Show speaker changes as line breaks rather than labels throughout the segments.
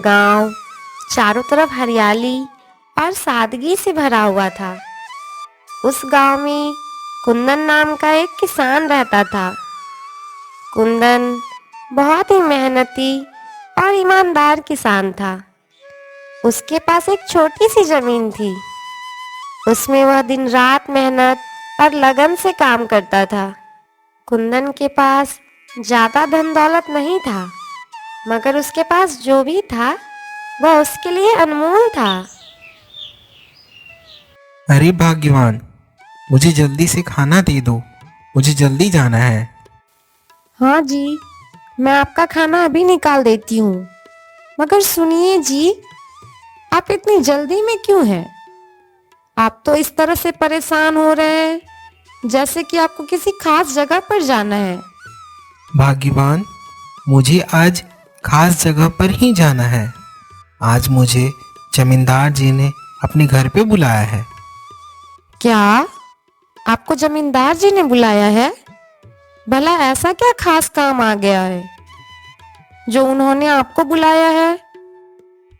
गांव चारों तरफ हरियाली और सादगी से भरा हुआ था। उस गांव में कुंदन नाम का एक किसान रहता था। कुंदन बहुत ही मेहनती और ईमानदार किसान था। उसके पास एक छोटी सी जमीन थी। उसमें वह दिन रात मेहनत और लगन से काम करता था। कुंदन के पास ज्यादा धन दौलत नहीं था, मगर उसके पास जो भी था वह उसके लिए अनमोल था।
अरे भाग्यवान, मुझे जल्दी से खाना दे दो, मुझे जल्दी जाना है।
हाँ जी, मैं आपका खाना अभी निकाल देती हूँ। मगर सुनिए जी, आप इतनी जल्दी में क्यों हैं? आप तो इस तरह से परेशान हो रहे हैं जैसे कि आपको किसी खास जगह पर जाना है।
भाग्यवान, मुझे आज खास जगह पर ही जाना है। आज मुझे जमींदार जी ने अपने घर पे बुलाया है।
क्या आपको जमींदार जी ने बुलाया है? भला ऐसा क्या खास काम आ गया है जो उन्होंने आपको बुलाया है?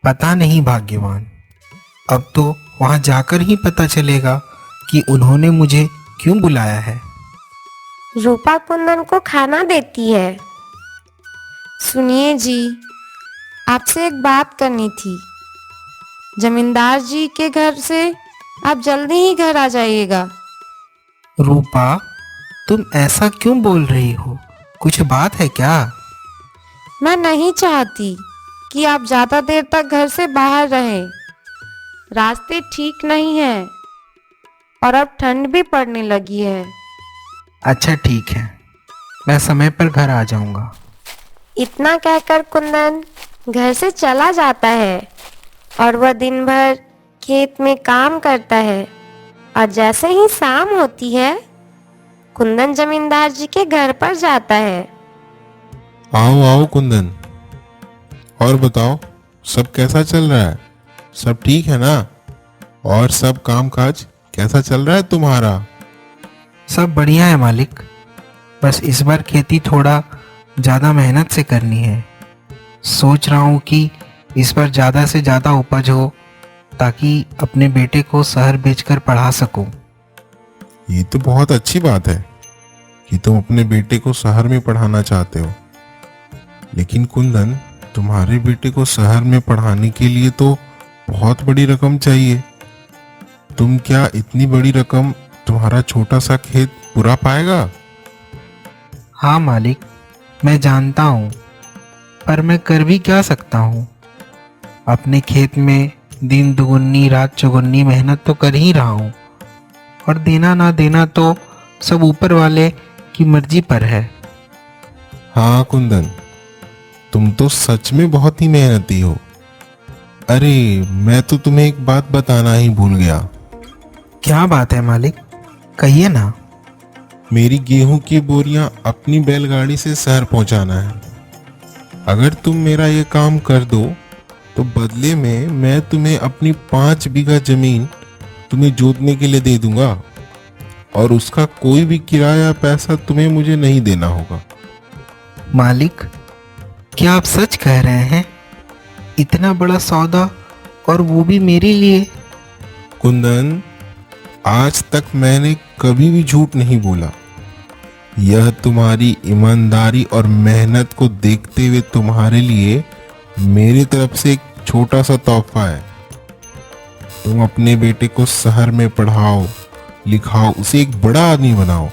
पता नहीं भाग्यवान, अब तो वहां जाकर ही पता चलेगा कि उन्होंने मुझे क्यों बुलाया है।
रूपा कुंदन को खाना देती है। सुनिए जी, आपसे एक बात करनी थी। जमींदार जी के घर से आप जल्दी ही घर आ जाइएगा।
रूपा, तुम ऐसा क्यों बोल रही हो? कुछ बात है क्या?
मैं नहीं चाहती कि आप ज्यादा देर तक घर से बाहर रहें। रास्ते ठीक नहीं हैं और अब ठंड भी पड़ने लगी है।
अच्छा ठीक है, मैं समय पर घर आ जाऊंगा।
इतना कहकर कुंदन घर से चला जाता है और वह दिन भर खेत में काम करता है। और जैसे ही शाम होती है, कुंदन जमींदार जी के घर पर जाता है।
आओ आओ कुंदन, और बताओ सब कैसा चल रहा है? सब ठीक है ना? और सब कामकाज कैसा चल रहा है तुम्हारा?
सब बढ़िया है मालिक, बस इस बार खेती थोड़ा ज़्यादा मेहनत से करनी है। सोच रहा हूँ कि इस बार ज़्यादा से ज़्यादा उपज हो ताकि अपने बेटे को शहर बेचकर पढ़ा सकूं।
ये तो बहुत अच्छी बात है कि तुम अपने बेटे को शहर में पढ़ाना चाहते हो। लेकिन कुंदन, तुम्हारे बेटे को शहर में पढ़ाने के लिए तो बहुत बड़ी रकम चाहिए। तुम क्या इतनी बड़ी रकम तुम्हारा छोटा सा खेत पूरा पाएगा?
हाँ मालिक, मैं जानता हूँ, पर मैं कर भी क्या सकता हूँ। अपने खेत में दिन दुगुनी रात चौगुनी मेहनत तो कर ही रहा हूँ, और देना ना देना तो सब ऊपर वाले की मर्जी पर है।
हाँ कुंदन, तुम तो सच में बहुत ही मेहनती हो। अरे, मैं तो तुम्हें एक बात बताना ही भूल गया।
क्या बात है मालिक, कहिए ना।
मेरी गेहूं की बोरियां अपनी बैलगाड़ी से शहर पहुंचाना है। अगर तुम मेरा ये काम कर दो तो बदले में मैं तुम्हें अपनी 5 बीघा जमीन तुम्हें जोतने के लिए दे दूंगा, और उसका कोई भी किराया पैसा तुम्हें मुझे नहीं देना होगा।
मालिक, क्या आप सच कह रहे हैं? इतना बड़ा सौदा, और वो भी मेरे लिए?
कुंदन, आज तक मैंने कभी भी झूठ नहीं बोला। यह तुम्हारी ईमानदारी और मेहनत को देखते हुए तुम्हारे लिए मेरी तरफ से एक छोटा सा तोहफा है। तुम अपने बेटे को शहर में पढ़ाओ लिखाओ, उसे एक बड़ा आदमी बनाओ।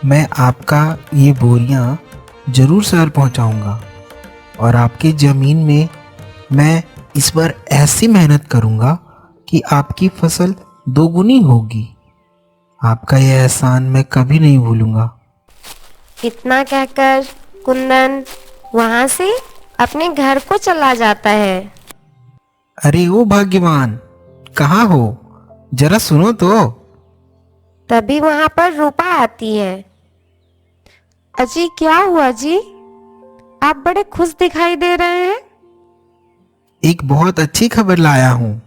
मैं आपका ये बोरियां जरूर शहर पहुंचाऊंगा, और आपकी ज़मीन में मैं इस बार ऐसी मेहनत करूंगा कि आपकी फसल दोगुनी होगी। आपका यह एहसान मैं कभी नहीं भूलूंगा।
इतना कहकर कुंदन वहां से अपने घर को चला जाता है।
अरे ओ भाग्यवान, कहाँ हो? जरा सुनो तो।
तभी वहां पर रूपा आती है। अजी, क्या हुआ जी? आप बड़े खुश दिखाई दे रहे हैं।
एक बहुत अच्छी खबर लाया हूँ।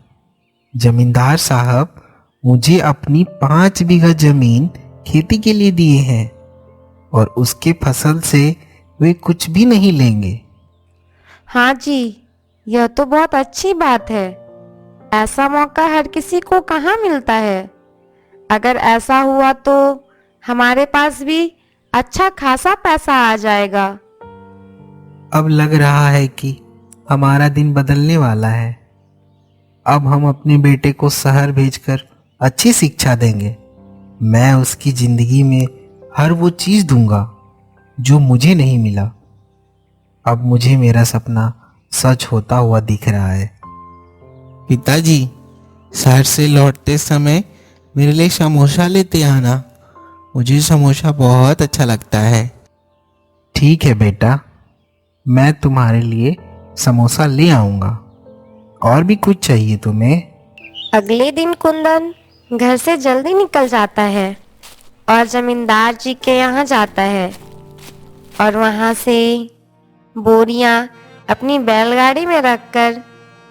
जमींदार साहब मुझे अपनी 5 बीघा जमीन खेती के लिए दिए हैं, और उसके फसल से वे कुछ भी नहीं लेंगे।
हाँ जी, यह तो बहुत अच्छी बात है। ऐसा मौका हर किसी को कहाँ मिलता है। अगर ऐसा हुआ तो हमारे पास भी अच्छा खासा पैसा आ जाएगा।
अब लग रहा है कि हमारा दिन बदलने वाला है। अब हम अपने बेटे को शहर भेजकर अच्छी शिक्षा देंगे। मैं उसकी जिंदगी में हर वो चीज दूंगा जो मुझे नहीं मिला। अब मुझे मेरा सपना सच होता हुआ दिख रहा है।
पिताजी, शहर से लौटते समय मेरे लिए समोसा लेते आना। मुझे समोसा बहुत अच्छा लगता है।
ठीक है बेटा, मैं तुम्हारे लिए समोसा ले आऊंगा। और भी कुछ चाहिए तुम्हें?
अगले दिन कुंदन घर से जल्दी निकल जाता है और जमींदार जी के यहाँ जाता है और वहाँ से बोरियां अपनी बैलगाड़ी में रखकर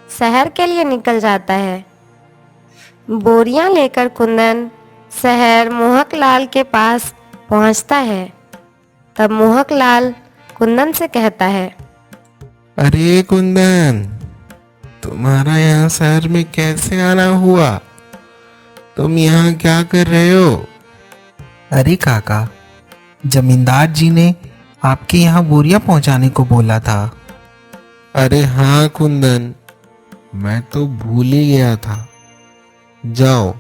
शहर के लिए निकल जाता है। बोरियां लेकर कुंदन शहर मोहक लाल के पास पहुँचता है। तब मोहक लाल कुंदन से कहता है,
अरे कुंदन, तुम्हारा यहाँ शहर में कैसे आना हुआ? तुम यहाँ क्या कर रहे हो?
अरे काका, जमींदार जी ने आपके यहाँ बोरियां पहुंचाने को बोला था।
अरे हाँ कुंदन, मैं तो भूल ही गया था। जाओ,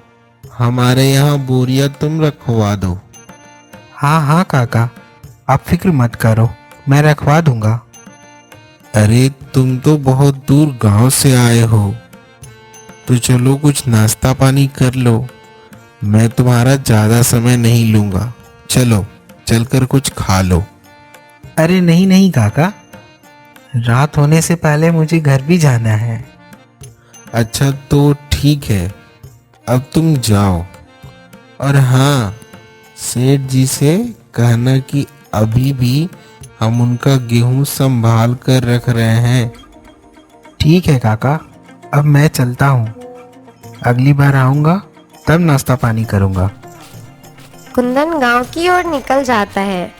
हमारे यहाँ बोरियां तुम रखवा दो।
हाँ हाँ काका, आप फिक्र मत करो, मैं रखवा दूंगा।
अरे तुम तो बहुत दूर गांव से आए हो, तो चलो कुछ नाश्ता पानी कर लो। मैं तुम्हारा ज़्यादा समय नहीं लूँगा। चलो, चलकर कुछ खा लो।
अरे नहीं नहीं काका, रात होने से पहले मुझे घर भी जाना है।
अच्छा तो ठीक है, अब तुम जाओ। और हाँ, सेठ जी से कहना कि अभी भी हम उनका गेहूं संभाल कर रख रहे हैं।
ठीक है काका, अब मैं चलता हूँ। अगली बार आऊँगा तब नाश्ता पानी करूँगा।
कुंदन गांव की ओर निकल जाता है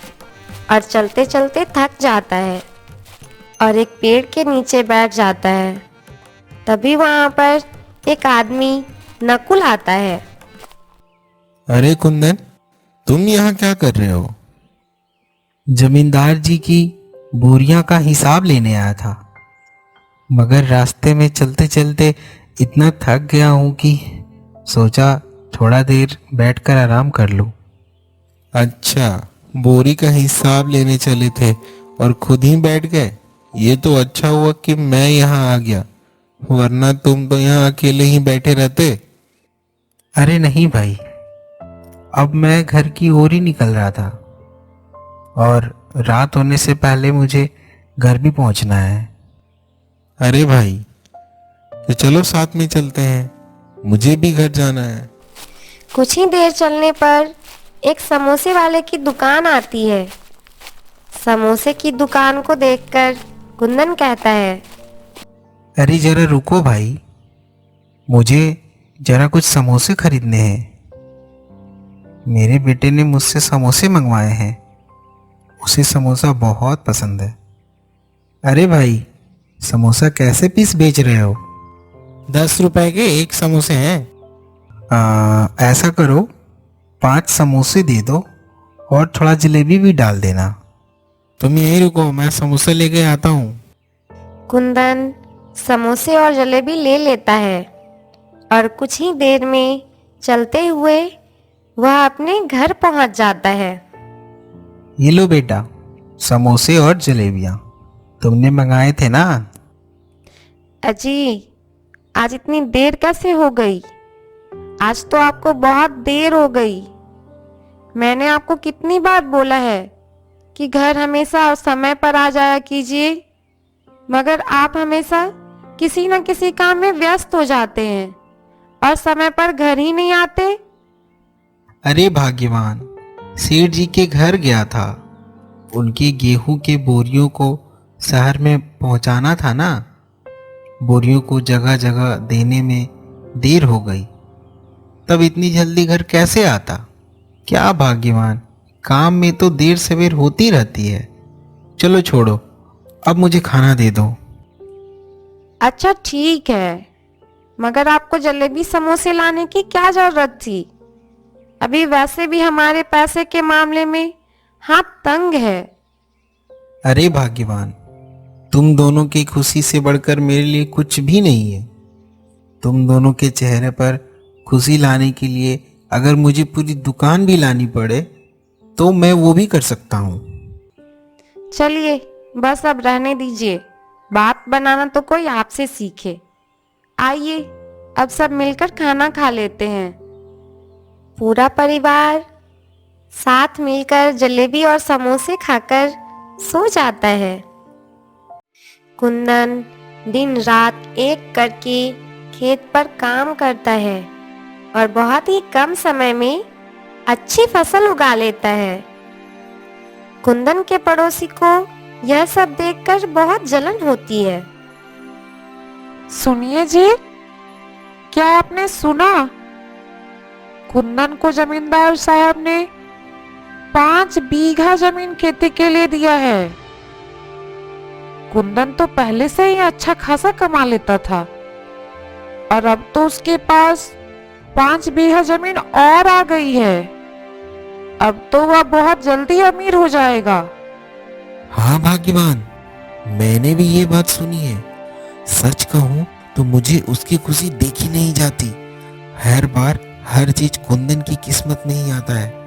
और चलते चलते थक जाता है और एक पेड़ के नीचे बैठ जाता है। तभी वहां पर एक आदमी नकुल आता है।
अरे कुंदन, तुम यहाँ क्या कर रहे हो?
जमींदार जी की बोरियां का हिसाब लेने आया था, मगर रास्ते में चलते चलते इतना थक गया हूँ कि सोचा थोड़ा देर बैठकर आराम कर लूँ।
अच्छा, बोरी का हिसाब लेने चले थे और खुद ही बैठ गए। ये तो अच्छा हुआ कि मैं यहाँ आ गया, वरना तुम तो यहाँ अकेले ही बैठे रहते।
अरे नहीं भाई, अब मैं घर की ओर ही निकल रहा था और रात होने से पहले मुझे घर भी पहुंचना है।
अरे भाई, तो चलो साथ में चलते हैं, मुझे भी घर जाना है।
कुछ ही देर चलने पर एक समोसे वाले की दुकान आती है। समोसे की दुकान को देखकर कुंदन कहता है,
अरे जरा रुको भाई, मुझे जरा कुछ समोसे खरीदने हैं। मेरे बेटे ने मुझसे समोसे मंगवाए हैं, उसे समोसा बहुत पसंद है। अरे भाई, समोसा कैसे पीस बेच रहे हो?
10 रुपए के एक समोसे हैं।
ऐसा करो, 5 समोसे दे दो और थोड़ा जलेबी भी डाल देना।
तुम यहीं रुको, मैं समोसे लेके आता हूँ।
कुंदन समोसे और जलेबी ले लेता है और कुछ ही देर में चलते हुए वह अपने घर पहुंच जाता है।
ये लो बेटा, समोसे और जलेबियाँ तुमने मंगाए थे ना?
अजी, आज इतनी देर कैसे हो गई? आज तो आपको बहुत देर हो गई। मैंने आपको कितनी बार बोला है कि घर हमेशा समय पर आ जाया कीजिए, मगर आप हमेशा किसी न किसी काम में व्यस्त हो जाते हैं और समय पर घर ही नहीं आते।
अरे भाग्यवान, सेठ जी के घर गया था, उनके गेहूं के बोरियों को शहर में पहुंचाना था ना। बोरियों को जगह जगह देने में देर हो गई, तब इतनी जल्दी घर कैसे आता? क्या भाग्यवान, काम में तो देर सवेर होती रहती है। चलो छोड़ो, अब मुझे खाना दे दो।
अच्छा ठीक है, मगर आपको जलेबी समोसे लाने की क्या जरूरत थी? अभी वैसे भी हमारे पैसे के मामले में हाथ तंग है।
अरे भाग्यवान, तुम दोनों की खुशी से बढ़कर मेरे लिए कुछ भी नहीं है। तुम दोनों के चेहरे पर खुशी लाने के लिए अगर मुझे पूरी दुकान भी लानी पड़े तो मैं वो भी कर सकता हूँ।
चलिए बस अब रहने दीजिए, बात बनाना तो कोई आपसे सीखे। आइए अब सब मिलकर खाना खा लेते हैं। पूरा परिवार साथ मिलकर जलेबी और समोसे खाकर सो जाता है। कुंदन दिन रात एक करके खेत पर काम करता है और बहुत ही कम समय में अच्छी फसल उगा लेता है। कुंदन के पड़ोसी को यह सब देखकर बहुत जलन होती है।
सुनिए जी, क्या आपने सुना? कुंदन को जमींदार साहब ने 5 बीघा जमीन खेती के लिए दिया है। कुंदन तो पहले से ही अच्छा खासा कमा लेता था और अब तो उसके पास 5 बीघा जमीन और आ गई है। अब तो वह बहुत जल्दी अमीर हो जाएगा।
हाँ भाग्यवान, मैंने भी ये बात सुनी है। सच कहूँ तो मुझे उसकी खुशी देखी नहीं जाती। हर बार हर चीज कुंदन की किस्मत में ही आता है।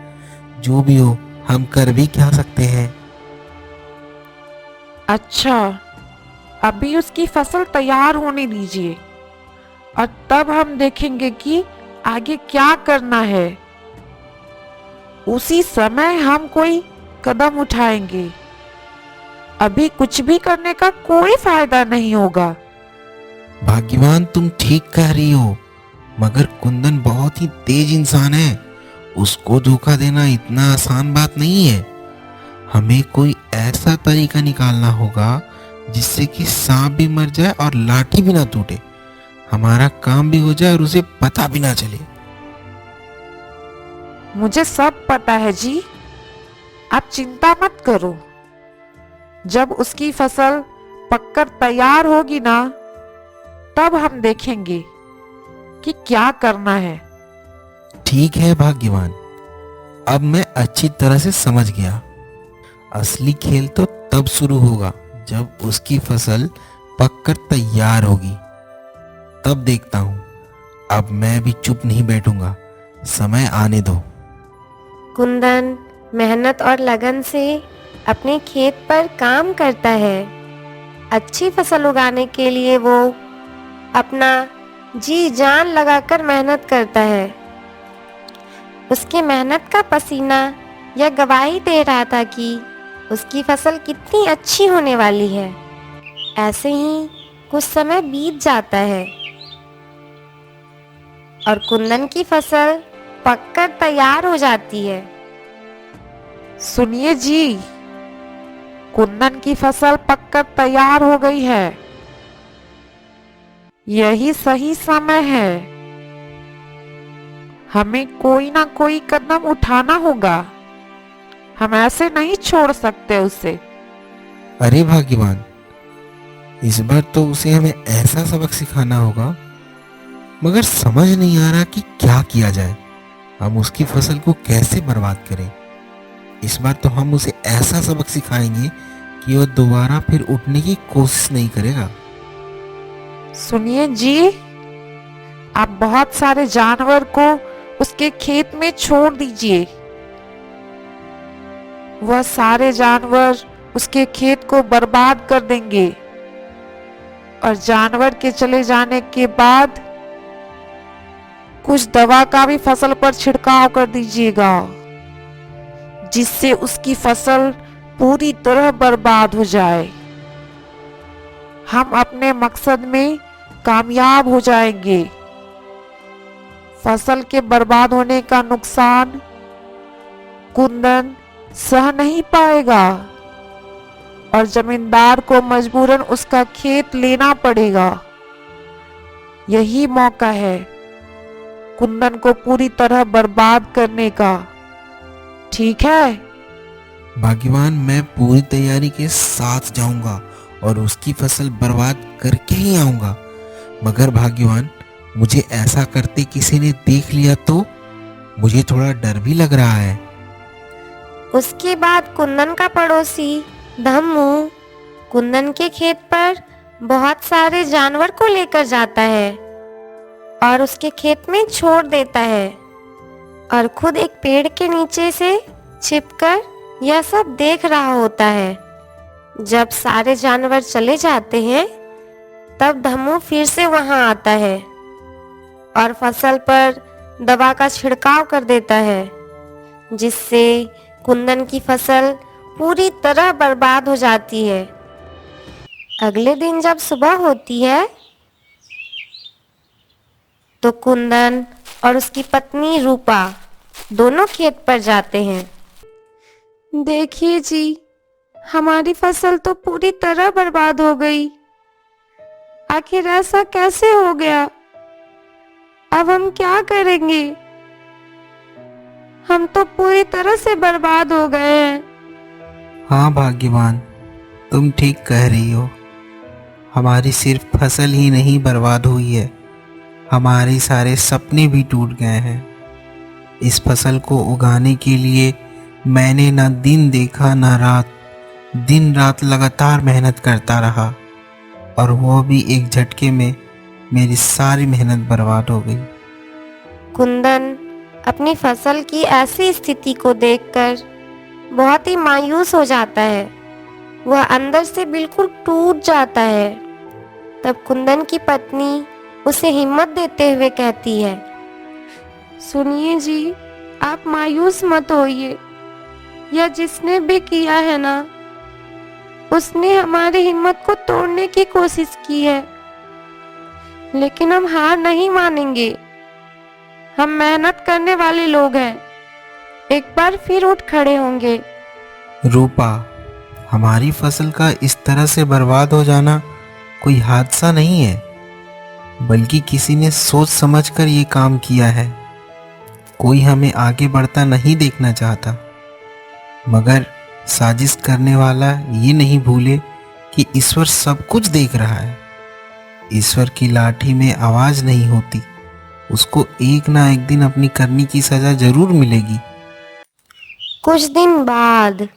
जो भी हो, हम कर भी क्या सकते हैं।
अच्छा, अभी उसकी फसल तैयार होने दीजिए और तब हम देखेंगे कि आगे क्या करना है। उसी समय हम कोई कदम उठाएंगे। अभी कुछ भी करने का कोई फायदा नहीं होगा।
भाग्यवान, तुम ठीक कह रही हो, मगर कुंदन बहुत ही तेज इंसान है। उसको धोखा देना इतना आसान बात नहीं है। हमें कोई ऐसा तरीका निकालना होगा जिससे कि सांप भी मर जाए और लाठी भी ना टूटे। हमारा काम भी हो जाए और उसे पता भी ना चले।
मुझे सब पता है जी, आप चिंता मत करो। जब उसकी फसल पककर तैयार होगी ना, तब हम देखेंगे कि क्या करना है।
ठीक है भाग्यवान, अब मैं अच्छी तरह से समझ गया। असली खेल तो तब शुरू होगा जब उसकी फसल पककर तैयार होगी। तब देखता हूँ। अब मैं भी चुप नहीं बैठूंगा, समय आने दो।
कुंदन मेहनत और लगन से अपने खेत पर काम करता है। अच्छी फसल उगाने के लिए वो अपना जी जान लगाकर मेहनत करता है। उसकी मेहनत का पसीना यह गवाही दे रहा था कि उसकी फसल कितनी अच्छी होने वाली है। ऐसे ही कुछ समय बीत जाता है और कुंदन की फसल पककर तैयार हो जाती है।
सुनिए जी, कुंदन की फसल पककर तैयार हो गई है। यही सही समय है। हमें कोई ना कोई कदम उठाना होगा। हम ऐसे नहीं छोड़ सकते उसे।
अरे भाग्यवान, इस बार तो उसे हमें ऐसा सबक सिखाना होगा, मगर समझ नहीं आ रहा कि क्या किया जाए। हम उसकी फसल को कैसे बर्बाद करें। इस बार तो हम उसे ऐसा सबक सिखाएंगे कि वह दोबारा फिर उठने की कोशिश नहीं करेगा।
सुनिए जी, आप बहुत सारे जानवर को उसके खेत में छोड़ दीजिए। वह सारे जानवर उसके खेत को बर्बाद कर देंगे और जानवर के चले जाने के बाद कुछ दवा का भी फसल पर छिड़काव कर दीजिएगा, जिससे उसकी फसल पूरी तरह बर्बाद हो जाए। हम अपने मकसद में कामयाब हो जाएंगे। फसल के बर्बाद होने का नुकसान कुंदन सह नहीं पाएगा और जमींदार को मजबूरन उसका खेत लेना पड़ेगा। यही मौका है कुंदन को पूरी तरह बर्बाद करने का। ठीक है?
भाग्यवान, मैं पूरी तैयारी के साथ जाऊंगा और उसकी फसल बर्बाद करके ही आऊंगा। मगर भाग्यवान, मुझे ऐसा करते किसी ने देख लिया तो मुझे थोड़ा डर भी लग रहा है।
उसके बाद कुंदन का पड़ोसी धम्मू कुंदन के खेत पर बहुत सारे जानवर को लेकर जाता है और उसके खेत में छोड़ देता है और खुद एक पेड़ के नीचे से छिपकर यह सब देख रहा होता है। जब सारे जानवर चले जाते हैं तब धम्मू फिर से वहां आता है और फसल पर दवा का छिड़काव कर देता है, जिससे कुंदन की फसल पूरी तरह बर्बाद हो जाती है। अगले दिन जब सुबह होती है तो कुंदन और उसकी पत्नी रूपा दोनों खेत पर जाते हैं।
देखिए जी, हमारी फसल तो पूरी तरह बर्बाद हो गई। आखिर ऐसा कैसे हो गया? अब हम क्या करेंगे? हम तो पूरी तरह से बर्बाद हो गए हैं।
हाँ भाग्यवान, तुम ठीक कह रही हो। हमारी सिर्फ फसल ही नहीं बर्बाद हुई है, हमारे सारे सपने भी टूट गए हैं। इस फसल को उगाने के लिए मैंने न दिन देखा न रात, दिन रात लगातार मेहनत करता रहा और वो भी एक झटके में मेरी सारी मेहनत बर्बाद हो गई।
कुंदन अपनी फसल की ऐसी स्थिति को देखकर बहुत ही मायूस हो जाता है। वह अंदर से बिल्कुल टूट जाता है। तब कुंदन की पत्नी उसे हिम्मत देते हुए कहती है,
सुनिए जी, आप मायूस मत होइए। यह जिसने भी किया है ना, उसने हमारी हिम्मत को तोड़ने की कोशिश की है, लेकिन हम हार नहीं मानेंगे। हम मेहनत करने वाले लोग हैं, एक बार फिर उठ खड़े होंगे।
रूपा, हमारी फसल का इस तरह से बर्बाद हो जाना कोई हादसा नहीं है, बल्कि किसी ने सोच समझकर ये काम किया है। कोई हमें आगे बढ़ता नहीं देखना चाहता, मगर साजिश करने वाला ये नहीं भूले कि ईश्वर सब कुछ देख रहा है। ईश्वर की लाठी में आवाज नहीं होती, उसको एक ना एक दिन अपनी करनी की सजा जरूर मिलेगी।
कुछ दिन बाद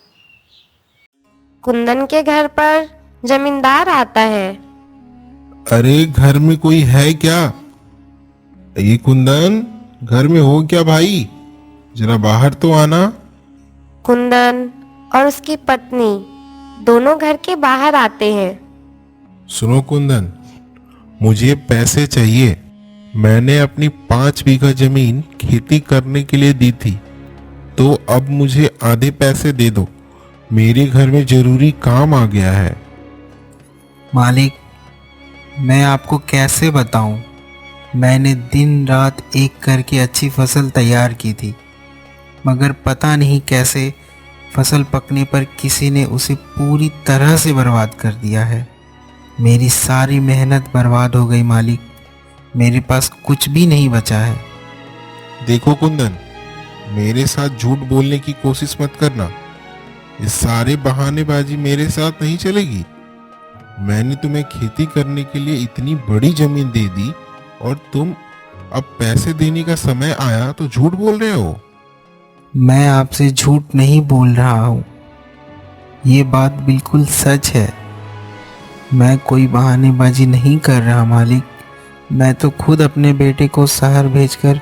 कुंदन के घर पर जमींदार आता है।
अरे घर में कोई है क्या? ये कुंदन, घर में हो क्या भाई? जरा बाहर तो आना।
कुंदन और उसकी पत्नी दोनों घर के बाहर आते हैं।
सुनो कुंदन, मुझे पैसे चाहिए। मैंने अपनी 5 बीघा जमीन खेती करने के लिए दी थी, तो अब मुझे आधे पैसे दे दो। मेरे घर में जरूरी काम आ गया है।
मालिक, मैं आपको कैसे बताऊं? मैंने दिन रात एक करके अच्छी फसल तैयार की थी, मगर पता नहीं कैसे फसल पकने पर किसी ने उसे पूरी तरह से बर्बाद कर दिया है। मेरी सारी मेहनत बर्बाद हो गई मालिक, मेरे पास कुछ भी नहीं बचा है।
देखो कुंदन, मेरे साथ झूठ बोलने की कोशिश मत करना। ये सारे बहानेबाजी मेरे साथ नहीं चलेगी। मैंने तुम्हें खेती करने के लिए इतनी बड़ी जमीन दे दी और तुम अब पैसे देने का समय आया तो झूठ बोल रहे हो।
मैं आपसे झूठ नहीं बोल रहा हूँ, ये बात बिल्कुल सच है। मैं कोई बहानेबाजी नहीं कर रहा मालिक। मैं तो खुद अपने बेटे को शहर भेजकर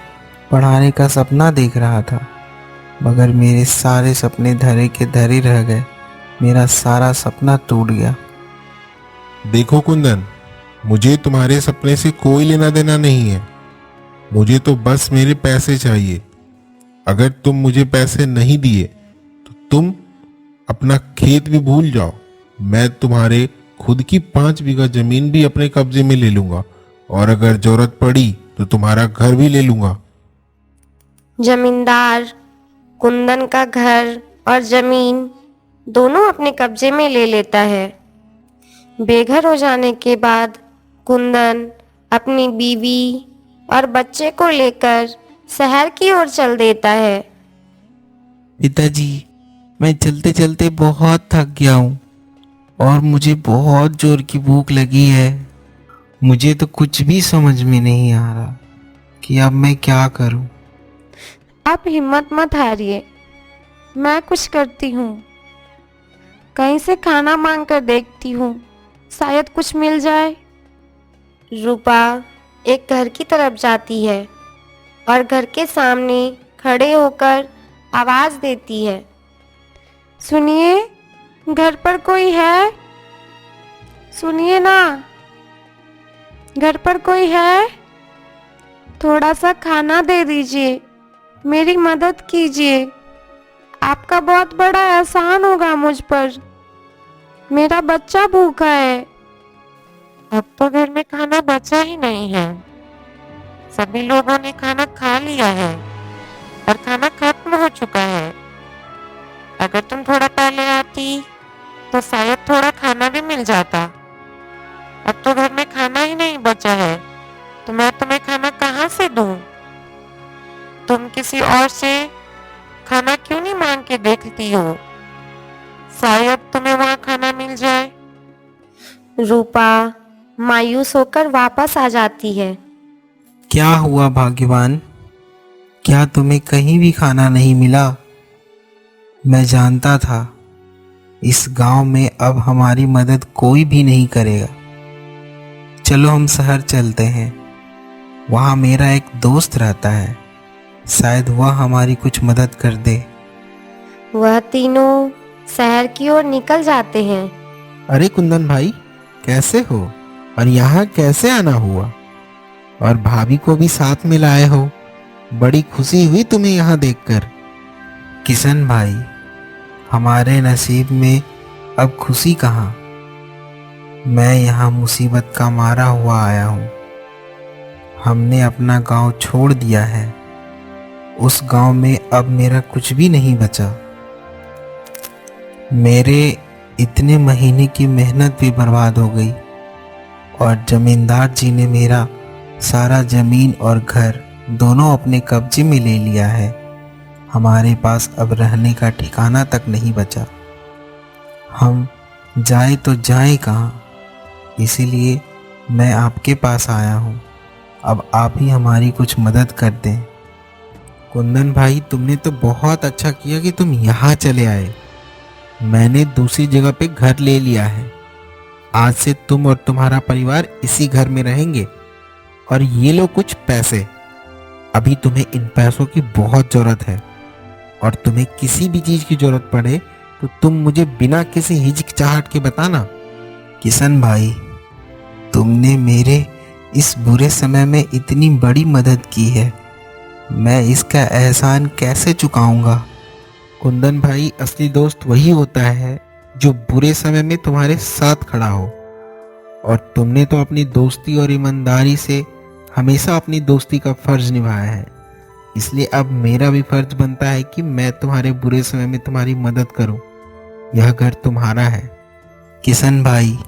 पढ़ाने का सपना देख रहा था, मगर मेरे सारे सपने धरे के धरे रह गए। मेरा सारा सपना टूट गया।
देखो कुंदन, मुझे तुम्हारे सपने से कोई लेना देना नहीं है। मुझे तो बस मेरे पैसे चाहिए। अगर तुम मुझे पैसे नहीं दिए तो तुम अपना खेत भी भूल जाओ। मैं तुम्हारे खुद की 5 बीघा जमीन भी अपने कब्जे में ले लूंगा, और अगर जरूरत पड़ी तो तुम्हारा घर भी ले लूंगा।
जमींदार कुंदन का घर और जमीन दोनों अपने कब्जे में ले लेता है। बेघर हो जाने के बाद कुंदन अपनी बीवी और बच्चे को लेकर शहर की ओर चल देता है।
पिताजी, मैं चलते चलते बहुत थक गया हूँ और मुझे बहुत जोर की भूख लगी है। मुझे तो कुछ भी समझ में नहीं आ रहा कि अब मैं क्या करूं।
आप हिम्मत मत हारिए, मैं कुछ करती हूँ। कहीं से खाना मांग कर देखती हूँ, शायद कुछ मिल जाए। रूपा एक घर की तरफ जाती है और घर के सामने खड़े होकर आवाज देती है, सुनिए, घर पर कोई है? सुनिए ना, घर पर कोई है? थोड़ा सा खाना दे दीजिए, मेरी मदद कीजिए। आपका बहुत बड़ा एहसान होगा मुझ पर। मेरा बच्चा भूखा है। अब तो घर में खाना बचा ही नहीं है, सभी लोगों ने खाना खा लिया है और खाना खत्म हो चुका है। अगर तुम थोड़ा पहले आती तो शायद थोड़ा खाना भी मिल जाता। अब तो घर में खाना ही नहीं बचा है, तो मैं तुम्हें खाना कहाँ से दूं? तुम किसी और से खाना क्यों नहीं मांग के देखती हो? शायद तुम्हें वहाँ खाना मिल जाए। रूपा मायूस होकर वापस आ जाती है।
क्या हुआ भाग्यवान? क्या तुम्हें कहीं भी खाना नहीं मिला? मैं जानता था इस गांव में अब हमारी मदद कोई भी नहीं करेगा। चलो हम शहर चलते हैं, वहाँ मेरा एक दोस्त रहता है, शायद वह हमारी कुछ मदद कर दे।
वह तीनों शहर की ओर निकल जाते हैं।
अरे कुंदन भाई, कैसे हो और यहाँ कैसे आना हुआ? और भाभी को भी साथ में लाए हो, बड़ी खुशी हुई तुम्हें यहाँ देखकर।
किशन भाई, हमारे नसीब में अब खुशी कहाँ। मैं यहाँ मुसीबत का मारा हुआ आया हूँ। हमने अपना गांव छोड़ दिया है। उस गांव में अब मेरा कुछ भी नहीं बचा। मेरे इतने महीने की मेहनत भी बर्बाद हो गई और जमींदार जी ने मेरा सारा जमीन और घर दोनों अपने कब्जे में ले लिया है। हमारे पास अब रहने का ठिकाना तक नहीं बचा। हम जाए तो जाए कहाँ? इसीलिए मैं आपके पास आया हूँ। अब आप ही हमारी कुछ मदद कर दें।
कुंदन भाई, तुमने तो बहुत अच्छा किया कि तुम यहाँ चले आए। मैंने दूसरी जगह पे घर ले लिया है। आज से तुम और तुम्हारा परिवार इसी घर में रहेंगे। और ये लो कुछ पैसे। अभी तुम्हें इन पैसों की बहुत ज़रूरत है और तुम्हें किसी भी चीज़ की ज़रूरत पड़े तो तुम मुझे बिना किसी हिचकिचाहट के बताना।
किशन भाई, तुमने मेरे इस बुरे समय में इतनी बड़ी मदद की है, मैं इसका एहसान कैसे चुकाऊंगा।
कुंदन भाई, असली दोस्त वही होता है जो बुरे समय में तुम्हारे साथ खड़ा हो। और तुमने तो अपनी दोस्ती और ईमानदारी से हमेशा अपनी दोस्ती का फर्ज निभाया है। इसलिए अब मेरा भी फर्ज बनता है कि मैं तुम्हारे बुरे समय में तुम्हारी मदद करूं। यह घर तुम्हारा है।
किशन भाई,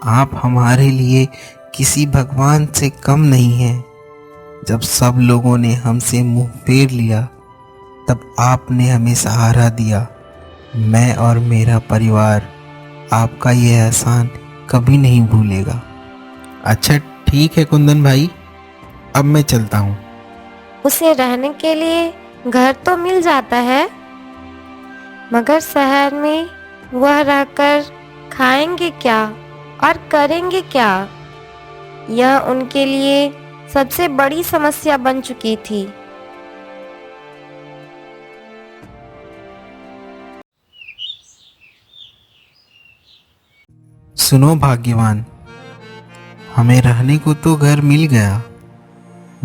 आप हमारे लिए किसी भगवान से कम नहीं हैं। जब सब लोगों ने हमसे मुंह फेर लिया, तब आपने हमें सहारा दिया। मैं और मेरा परिवार आपका ये एहसान कभी नहीं भूलेगा।
अच्छा ठीक है कुंदन भाई, अब मैं चलता हूँ।
उसे रहने के लिए घर तो मिल जाता है, मगर शहर में वह रहकर खाएंगे क्या और करेंगे क्या, यह उनके लिए सबसे बड़ी समस्या बन चुकी थी।
सुनो भाग्यवान, हमें रहने को तो घर मिल गया,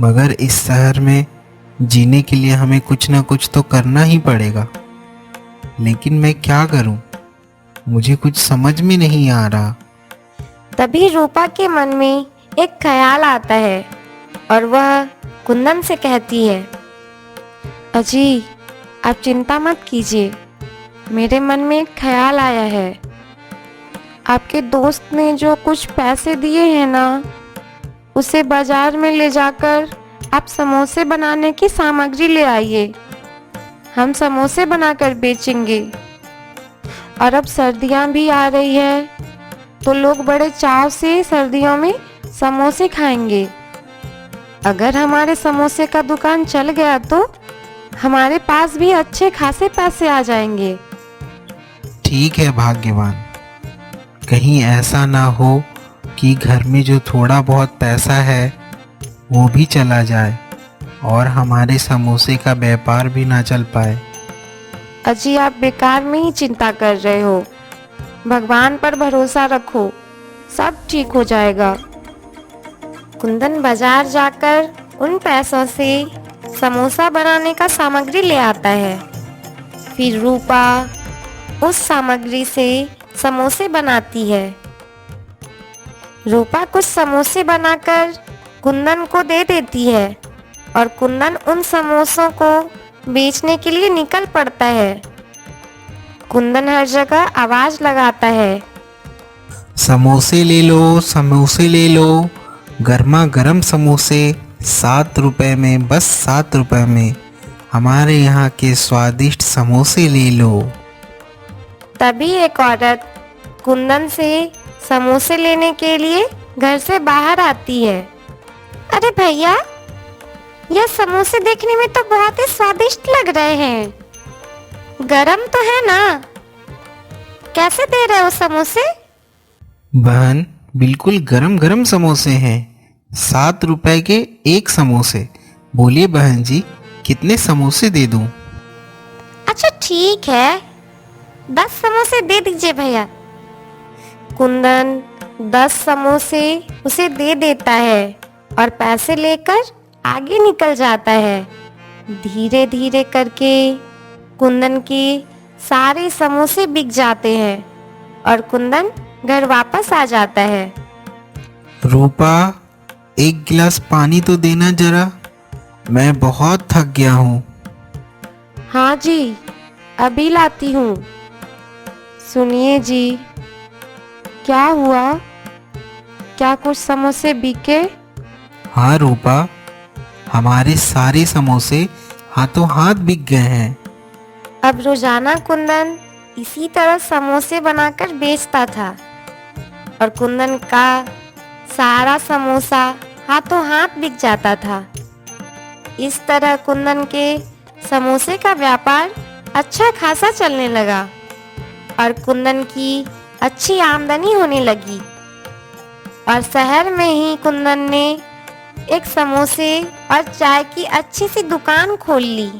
मगर इस शहर में जीने के लिए हमें कुछ ना कुछ तो करना ही पड़ेगा। लेकिन मैं क्या करूं? मुझे कुछ समझ में नहीं आ रहा।
तभी रूपा के मन में एक ख्याल आता है और वह कुंदन से कहती है, अजी, आप चिंता मत कीजिए, मेरे मन में एक ख्याल आया है। आपके दोस्त ने जो कुछ पैसे दिए हैं ना, उसे बाजार में ले जाकर आप समोसे बनाने की सामग्री ले आइए। हम समोसे बनाकर बेचेंगे। और अब सर्दियां भी आ रही है, तो लोग बड़े चाव से सर्दियों में समोसे खाएंगे। अगर हमारे समोसे का दुकान चल गया तो हमारे पास भी अच्छे खासे पैसे आ जाएंगे।
ठीक है भाग्यवान, कहीं ऐसा ना हो कि घर में जो थोड़ा बहुत पैसा है वो भी चला जाए और हमारे समोसे का व्यापार भी ना चल पाए।
अजी, आप बेकार में ही चिंता कर रहे हो। भगवान पर भरोसा रखो, सब ठीक हो जाएगा। कुंदन बाजार जाकर उन पैसों से समोसा बनाने का सामग्री ले आता है। फिर रूपा उस सामग्री से समोसे बनाती है। रूपा कुछ समोसे बनाकर कुंदन को दे देती है और कुंदन उन समोसों को बेचने के लिए निकल पड़ता है। कुंदन हर जगह आवाज लगाता है,
समोसे ले लो, समोसे ले लो, गर्मा गर्म समोसे 7 रुपए में, बस 7 रुपए में हमारे यहाँ के स्वादिष्ट समोसे ले लो।
तभी एक औरत कुंदन से समोसे लेने के लिए घर से बाहर आती है। अरे भैया, यह समोसे देखने में तो बहुत ही स्वादिष्ट लग रहे हैं। गरम तो है ना? कैसे दे रहे हो समोसे?
बहन, बिल्कुल गरम गरम समोसे हैं, 7 रुपए के एक समोसे। बोलिए बहन जी, कितने समोसे दे दूं?
अच्छा ठीक है, 10 समोसे दे दीजिए भैया। कुंदन 10 समोसे उसे दे देता है और पैसे लेकर आगे निकल जाता है। धीरे धीरे करके कुंदन के सारे समोसे बिक जाते हैं और कुंदन घर वापस आ जाता है।
रूपा, एक गिलास पानी तो देना जरा, मैं बहुत थक गया हूँ।
हाँ जी, अभी लाती हूँ। सुनिए जी, क्या हुआ? क्या कुछ समोसे बिके?
हाँ रूपा, हमारे सारे समोसे हाथों हाथ बिक गए हैं।
अब रोजाना कुंदन इसी तरह समोसे बनाकर बेचता था और कुंदन का सारा समोसा हाथों हाथ बिक जाता था। इस तरह कुंदन के समोसे का व्यापार अच्छा खासा चलने लगा और कुंदन की अच्छी आमदनी होने लगी। और शहर में ही कुंदन ने एक समोसे और चाय की अच्छी सी दुकान खोल ली।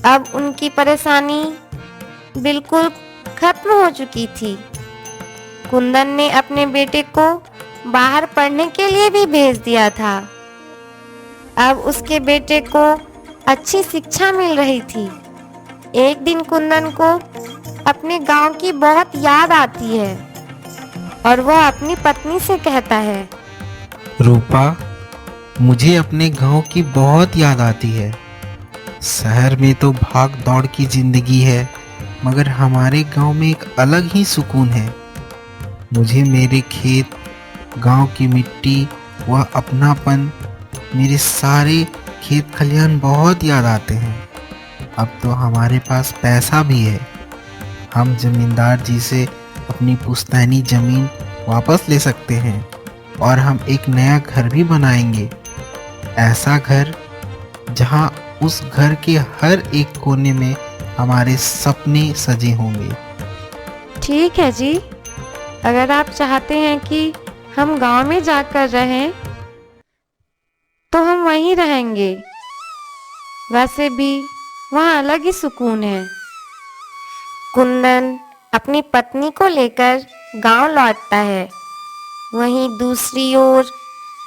अब उनकी परेशानी बिल्कुल खत्म हो चुकी थी। कुंदन ने अपने बेटे को बाहर पढ़ने के लिए भी भेज दिया था। अब उसके बेटे को अच्छी शिक्षा मिल रही थी। एक दिन कुंदन को अपने गांव की बहुत याद आती है और वह अपनी पत्नी से कहता है,
रूपा, मुझे अपने गांव की बहुत याद आती है। शहर में तो भाग दौड़ की जिंदगी है, मगर हमारे गांव में एक अलग ही सुकून है। मुझे मेरे खेत, गांव की मिट्टी, वह अपनापन, मेरे सारे खेत खलिहान बहुत याद आते हैं। अब तो हमारे पास पैसा भी है, हम जमींदार जी से अपनी पुश्तैनी जमीन वापस ले सकते हैं और हम एक नया घर भी बनाएंगे। ऐसा घर जहां उस घर के हर एक कोने में हमारे सपने सजे होंगे।
ठीक है जी, अगर आप चाहते हैं कि हम गांव में जाकर रहें तो हम वहीं रहेंगे। वैसे भी वहाँ अलग ही सुकून है। कुंदन अपनी पत्नी को लेकर गांव लौटता है। वहीं दूसरी ओर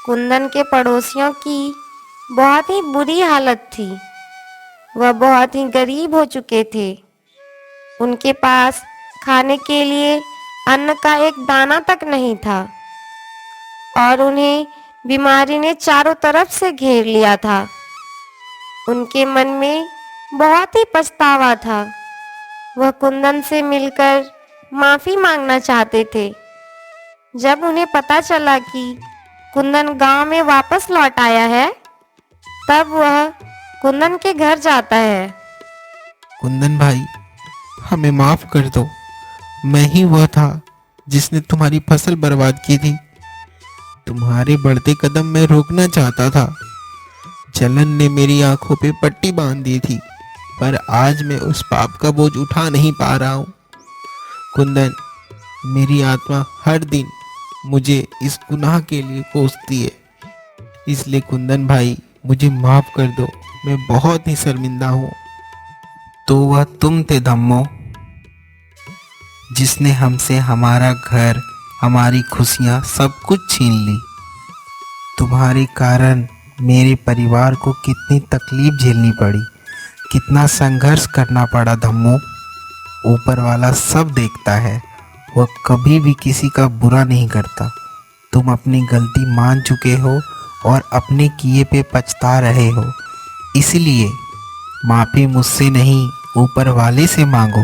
कुंदन के पड़ोसियों की बहुत ही बुरी हालत थी। वह बहुत ही गरीब हो चुके थे। उनके पास खाने के लिए अन्न का एक दाना तक नहीं था और उन्हें बीमारी ने चारों तरफ से घेर लिया था। उनके मन में बहुत ही पछतावा था। वह कुंदन से मिलकर माफी मांगना चाहते थे। जब उन्हें पता चला कि कुंदन गांव में वापस लौट आया है, तब वह कुंदन के घर जाता है।
कुंदन भाई, हमें माफ कर दो। मैं ही वह था जिसने तुम्हारी फसल बर्बाद की थी। तुम्हारे बढ़ते कदम मैं रोकना चाहता था। जलन ने मेरी आंखों पे पट्टी बांध दी थी, पर आज मैं उस पाप का बोझ उठा नहीं पा रहा हूँ। कुंदन, मेरी आत्मा हर दिन मुझे इस गुनाह के लिए कोसती है। इसलिए कुंदन भाई, मुझे माफ कर दो, मैं बहुत ही शर्मिंदा हूँ।
तो वह तुम थे धम्मो, जिसने हमसे हमारा घर, हमारी खुशियाँ सब कुछ छीन ली। तुम्हारे कारण मेरे परिवार को कितनी तकलीफ झेलनी पड़ी, कितना संघर्ष करना पड़ा धम्मो। ऊपर वाला सब देखता है, वह कभी भी किसी का बुरा नहीं करता। तुम अपनी गलती मान चुके हो और अपने किए पे पछता रहे हो। इसलिए माफ़ी मुझसे नहीं, ऊपर वाले से मांगो,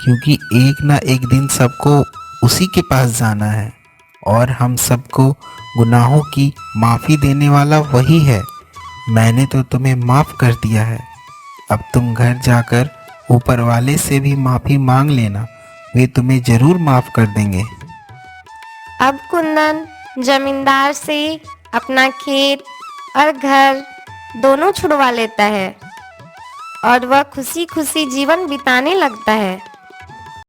क्योंकि एक ना एक दिन सबको उसी के पास जाना है और हम सबको गुनाहों की माफ़ी देने वाला वही है। मैंने तो तुम्हें माफ़ कर दिया है। अब तुम घर जाकर ऊपर वाले से भी माफ़ी मांग लेना, वे तुम्हें ज़रूर माफ़ कर देंगे।
अब कुंदन जमींदार से अपना खेत और घर दोनों छुड़वा लेता है और वह खुशी खुशी जीवन बिताने लगता है।